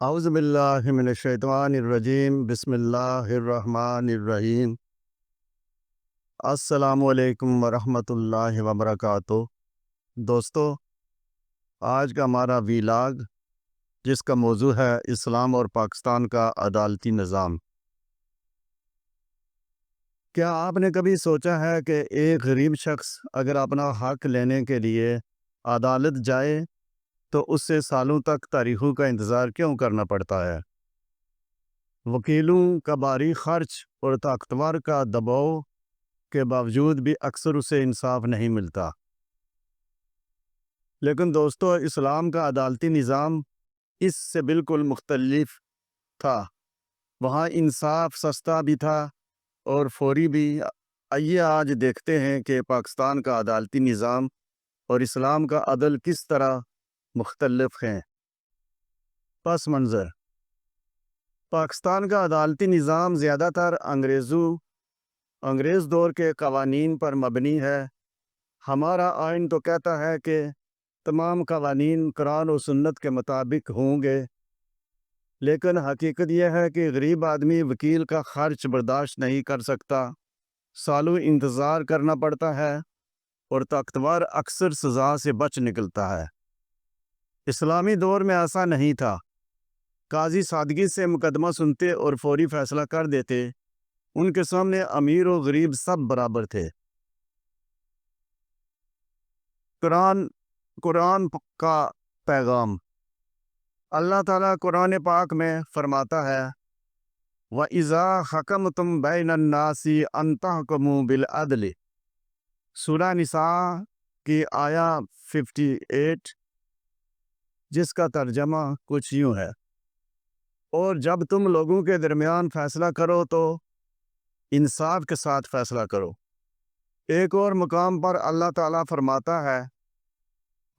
اعوذ باللہ من الشیطان الرجیم بسم اللہ الرحمن الرحیم السلام علیکم ورحمۃ اللہ وبرکاتہ۔ دوستو، آج کا ہمارا ویلاگ جس کا موضوع ہے اسلام اور پاکستان کا عدالتی نظام۔ کیا آپ نے کبھی سوچا ہے کہ ایک غریب شخص اگر اپنا حق لینے کے لیے عدالت جائے تو اس سے سالوں تک تاریخوں کا انتظار کیوں کرنا پڑتا ہے؟ وکیلوں کا بھاری خرچ اور طاقتور کا دباؤ کے باوجود بھی اکثر اسے انصاف نہیں ملتا۔ لیکن دوستو، اسلام کا عدالتی نظام اس سے بالکل مختلف تھا۔ وہاں انصاف سستا بھی تھا اور فوری بھی۔ آئیے آج دیکھتے ہیں کہ پاکستان کا عدالتی نظام اور اسلام کا عدل کس طرح مختلف ہیں۔ پس منظر: پاکستان کا عدالتی نظام زیادہ تر انگریز دور کے قوانین پر مبنی ہے۔ ہمارا آئین تو کہتا ہے کہ تمام قوانین قرآن و سنت کے مطابق ہوں گے، لیکن حقیقت یہ ہے کہ غریب آدمی وکیل کا خرچ برداشت نہیں کر سکتا، سالوں انتظار کرنا پڑتا ہے اور طاقتور اکثر سزا سے بچ نکلتا ہے۔ اسلامی دور میں ایسا نہیں تھا۔ قاضی سادگی سے مقدمہ سنتے اور فوری فیصلہ کر دیتے۔ ان کے سامنے امیر و غریب سب برابر تھے۔ قرآن کا پیغام: اللہ تعالیٰ قرآن پاک میں فرماتا ہے وَإِذَا حَكَمْتُمْ بَيْنَ النَّاسِ أَن تَحْكُمُوا بِالْعَدْلِ، سورہ نساء کی آیا 58، جس کا ترجمہ کچھ یوں ہے: اور جب تم لوگوں کے درمیان فیصلہ کرو تو انصاف کے ساتھ فیصلہ کرو۔ ایک اور مقام پر اللہ تعالیٰ فرماتا ہے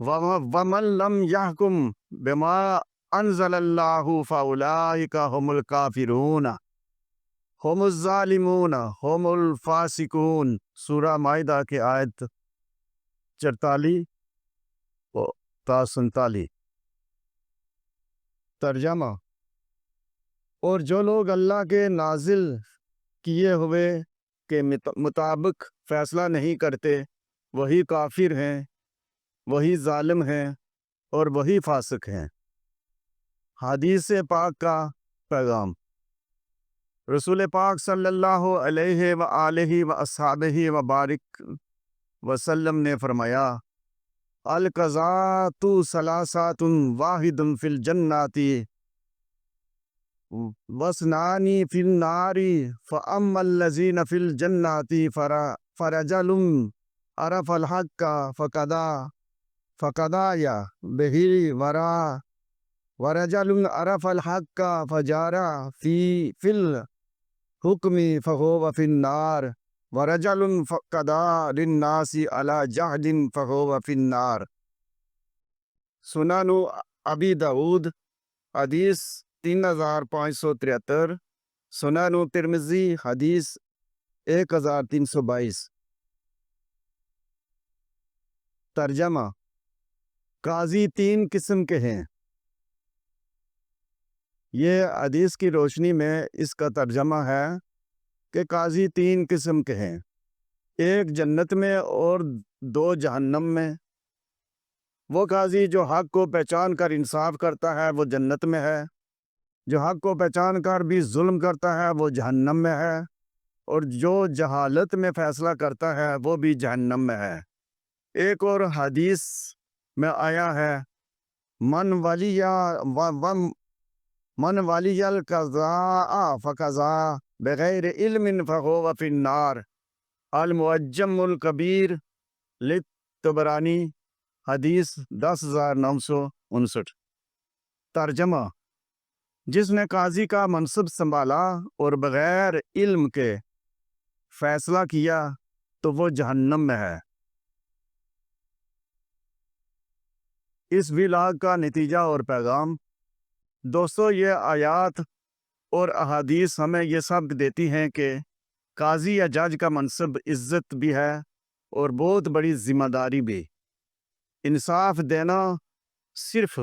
وَمَن لَّمْ يَحْكُم بِمَا أَنزَلَ اللَّهُ فَأُولَٰئِكَ هُمُ الْكَافِرُونَ هُمُ الظَّالِمُونَ هُمُ الْفَاسِقُونَ، سورہ مائدہ کی آیت 44 تا 47۔ ترجمہ: اور جو لوگ اللہ کے نازل کیے ہوئے کے مطابق فیصلہ نہیں کرتے، وہی کافر ہیں، وہی ظالم ہیں اور وہی فاسق ہیں۔ حدیث پاک کا پیغام: رسول پاک صلی اللہ علیہ وآلہ وصحبہ وبارک وسلم نے فرمایا القضاۃ ثلاثۃ واحد فی الجنۃ واثنان فی النار فاما الذین فی الجنۃ فرجل عرف الحق فقضى به ورجل عرف الحق فجار في الحكم فهو في النار ورجل قضى للناس على جهل فهو في النار۔ سنن ابی داؤد حدیث 3573، سنن ترمذی حدیث 1322۔ ترجمہ: قاضی تین قسم کے ہیں۔ یہ حدیث کی روشنی میں اس کا ترجمہ ہے کہ قاضی تین قسم کے ہیں، ایک جنت میں اور دو جہنم میں۔ وہ قاضی جو حق کو پہچان کر انصاف کرتا ہے وہ جنت میں ہے، جو حق کو پہچان کر بھی ظلم کرتا ہے وہ جہنم میں ہے، اور جو جہالت میں فیصلہ کرتا ہے وہ بھی جہنم میں ہے۔ ایک اور حدیث میں آیا ہے من ولی القضاء فقضى بغیر علم فهو في النار، المعجم الکبیر للطبرانی حدیث 10959۔ ترجمہ: جس نے قاضی کا منصب سنبھالا اور بغیر علم کے فیصلہ کیا تو وہ جہنم میں ہے۔ اس ویلاگ کا نتیجہ اور پیغام: دوستو، یہ آیات اور احادیث ہمیں یہ سبق دیتی ہیں کہ قاضی یا جج کا منصب عزت بھی ہے اور بہت بڑی ذمہ داری بھی۔ انصاف دینا صرف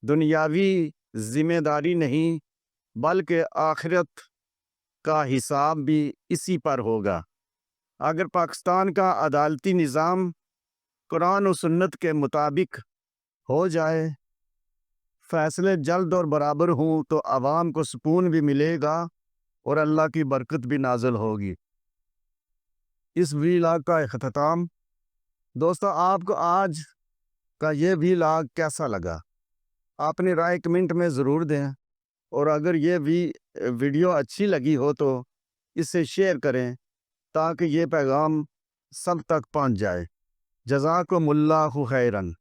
دنیاوی ذمہ داری نہیں بلکہ آخرت کا حساب بھی اسی پر ہوگا۔ اگر پاکستان کا عدالتی نظام قرآن و سنت کے مطابق ہو جائے، فیصلے جلد اور برابر ہوں، تو عوام کو سکون بھی ملے گا اور اللہ کی برکت بھی نازل ہوگی۔ اس ویلاگ کا اختتام۔ دوستو، آپ کو آج کا یہ ویلاگ کیسا لگا؟ اپنی رائے کمنٹ میں ضرور دیں، اور اگر یہ ویڈیو اچھی لگی ہو تو اسے شیئر کریں تاکہ یہ پیغام سب تک پہنچ جائے۔ جزاکم اللہ خیرن۔